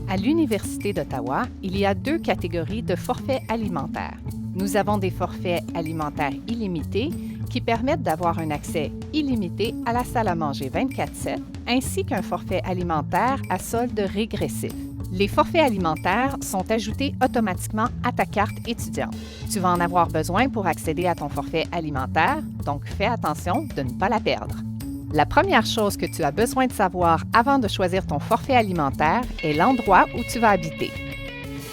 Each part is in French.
À l'Université d'Ottawa, il y a deux catégories de forfaits alimentaires. Nous avons des forfaits alimentaires illimités qui permettent d'avoir un accès illimité à la salle à manger 24/7, ainsi qu'un forfait alimentaire à solde régressif. Les forfaits alimentaires sont ajoutés automatiquement à ta carte étudiante. Tu vas en avoir besoin pour accéder à ton forfait alimentaire, donc fais attention de ne pas la perdre. La première chose que tu as besoin de savoir avant de choisir ton forfait alimentaire est l'endroit où tu vas habiter.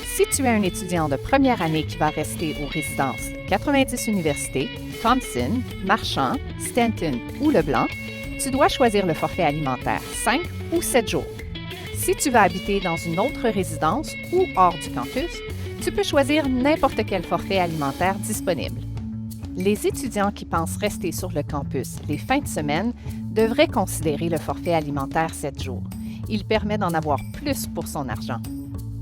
Si tu es un étudiant de première année qui va rester aux résidences 90 Université, Thompson, Marchand, Stanton ou Leblanc, tu dois choisir le forfait alimentaire 5 ou 7 jours. Si tu vas habiter dans une autre résidence ou hors du campus, tu peux choisir n'importe quel forfait alimentaire disponible. Les étudiants qui pensent rester sur le campus les fins de semaine devraient considérer le forfait alimentaire 7 jours. Il permet d'en avoir plus pour son argent.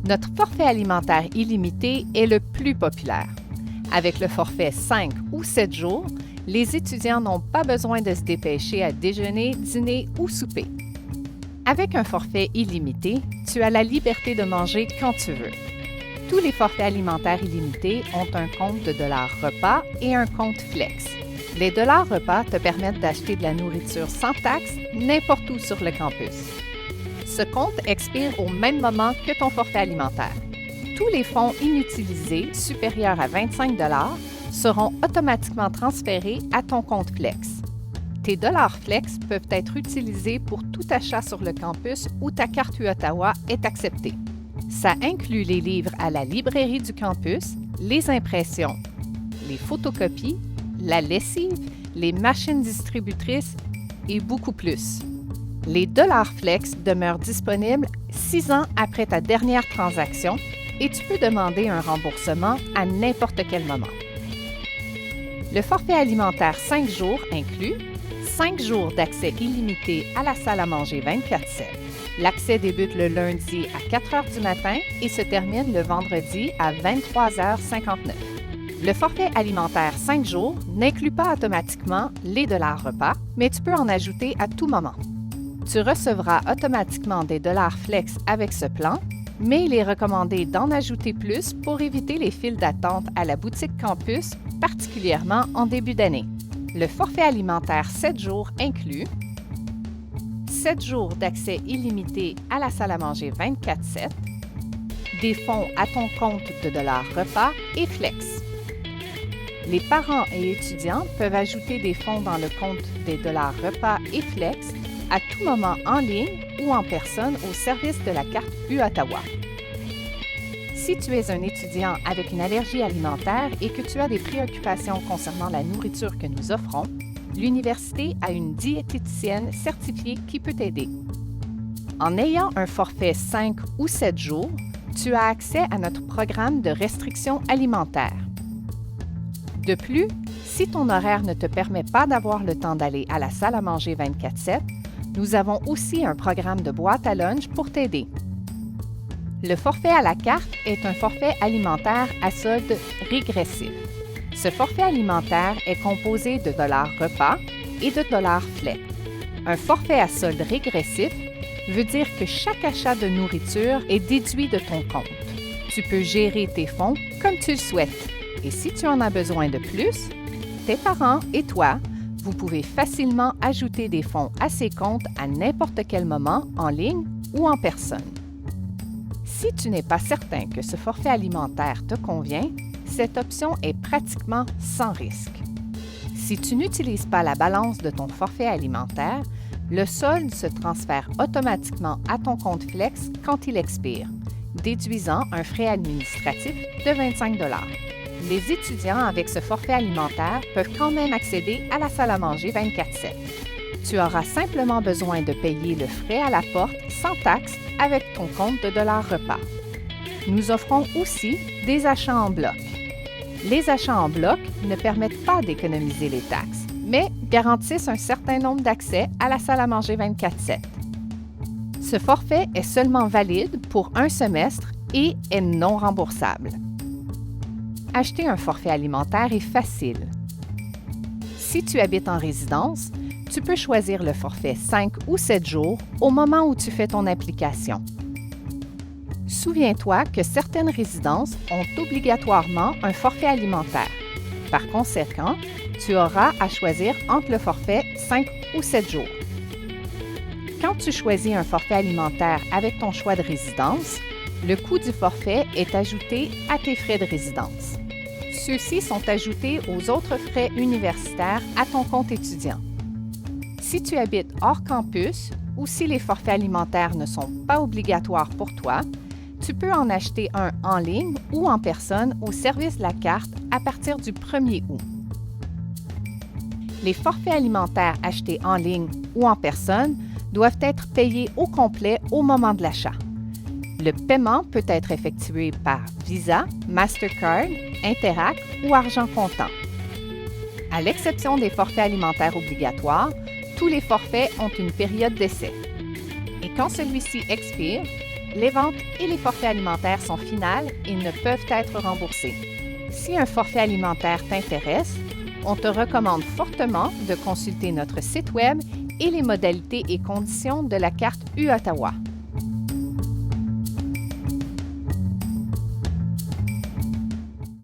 Notre forfait alimentaire illimité est le plus populaire. Avec le forfait 5 ou 7 jours, les étudiants n'ont pas besoin de se dépêcher à déjeuner, dîner ou souper. Avec un forfait illimité, tu as la liberté de manger quand tu veux. Tous les forfaits alimentaires illimités ont un compte de $ repas et un compte flex. Les $ repas te permettent d'acheter de la nourriture sans taxe n'importe où sur le campus. Ce compte expire au même moment que ton forfait alimentaire. Tous les fonds inutilisés supérieurs à 25 $ seront automatiquement transférés à ton compte flex. Tes $ flex peuvent être utilisés pour tout achat sur le campus où ta carte U-Ottawa est acceptée. Ça inclut les livres à la librairie du campus, les impressions, les photocopies, la lessive, les machines distributrices et beaucoup plus. Les $ flex demeurent disponibles 6 ans après ta dernière transaction et tu peux demander un remboursement à n'importe quel moment. Le forfait alimentaire 5 jours inclut 5 jours d'accès illimité à la salle à manger 24/7. L'accès débute le lundi à 4 heures du matin et se termine le vendredi à 23h59. Le forfait alimentaire 5 jours n'inclut pas automatiquement les $ repas, mais tu peux en ajouter à tout moment. Tu recevras automatiquement des $ flex avec ce plan, mais il est recommandé d'en ajouter plus pour éviter les files d'attente à la boutique campus, particulièrement en début d'année. Le forfait alimentaire 7 jours inclut 7 jours d'accès illimité à la salle à manger 24/7, des fonds à ton compte de $ repas et flex. Les parents et étudiants peuvent ajouter des fonds dans le compte des $ repas et flex à tout moment en ligne ou en personne au service de la carte U-Ottawa. Si tu es un étudiant avec une allergie alimentaire et que tu as des préoccupations concernant la nourriture que nous offrons, l'université a une diététicienne certifiée qui peut t'aider. En ayant un forfait 5 ou 7 jours, tu as accès à notre programme de restriction alimentaire. De plus, si ton horaire ne te permet pas d'avoir le temps d'aller à la salle à manger 24/7, nous avons aussi un programme de boîte à lunch pour t'aider. Le forfait à la carte est un forfait alimentaire à solde régressif. Ce forfait alimentaire est composé de $ repas et de $ flex. Un forfait à solde régressif veut dire que chaque achat de nourriture est déduit de ton compte. Tu peux gérer tes fonds comme tu le souhaites. Et si tu en as besoin de plus, tes parents et toi, vous pouvez facilement ajouter des fonds à ces comptes à n'importe quel moment, en ligne ou en personne. Si tu n'es pas certain que ce forfait alimentaire te convient, cette option est pratiquement sans risque. Si tu n'utilises pas la balance de ton forfait alimentaire, le solde se transfère automatiquement à ton compte flex quand il expire, déduisant un frais administratif de 25 $. Les étudiants avec ce forfait alimentaire peuvent quand même accéder à la salle à manger 24/7. Tu auras simplement besoin de payer le frais à la porte sans taxe avec ton compte de $ repas. Nous offrons aussi des achats en bloc. Les achats en bloc ne permettent pas d'économiser les taxes, mais garantissent un certain nombre d'accès à la salle à manger 24/7. Ce forfait est seulement valide pour un semestre et est non remboursable. Acheter un forfait alimentaire est facile. Si tu habites en résidence, tu peux choisir le forfait 5 ou 7 jours au moment où tu fais ton application. Souviens-toi que certaines résidences ont obligatoirement un forfait alimentaire. Par conséquent, tu auras à choisir entre le forfait 5 ou 7 jours. Quand tu choisis un forfait alimentaire avec ton choix de résidence, le coût du forfait est ajouté à tes frais de résidence. Ceux-ci sont ajoutés aux autres frais universitaires à ton compte étudiant. Si tu habites hors campus ou si les forfaits alimentaires ne sont pas obligatoires pour toi, tu peux en acheter un en ligne ou en personne au service de la carte à partir du 1er août. Les forfaits alimentaires achetés en ligne ou en personne doivent être payés au complet au moment de l'achat. Le paiement peut être effectué par Visa, Mastercard, Interac ou argent comptant. À l'exception des forfaits alimentaires obligatoires, tous les forfaits ont une période d'essai. Et quand celui-ci expire, les ventes et les forfaits alimentaires sont finales et ne peuvent être remboursés. Si un forfait alimentaire t'intéresse, on te recommande fortement de consulter notre site Web et les modalités et conditions de la carte U-Ottawa.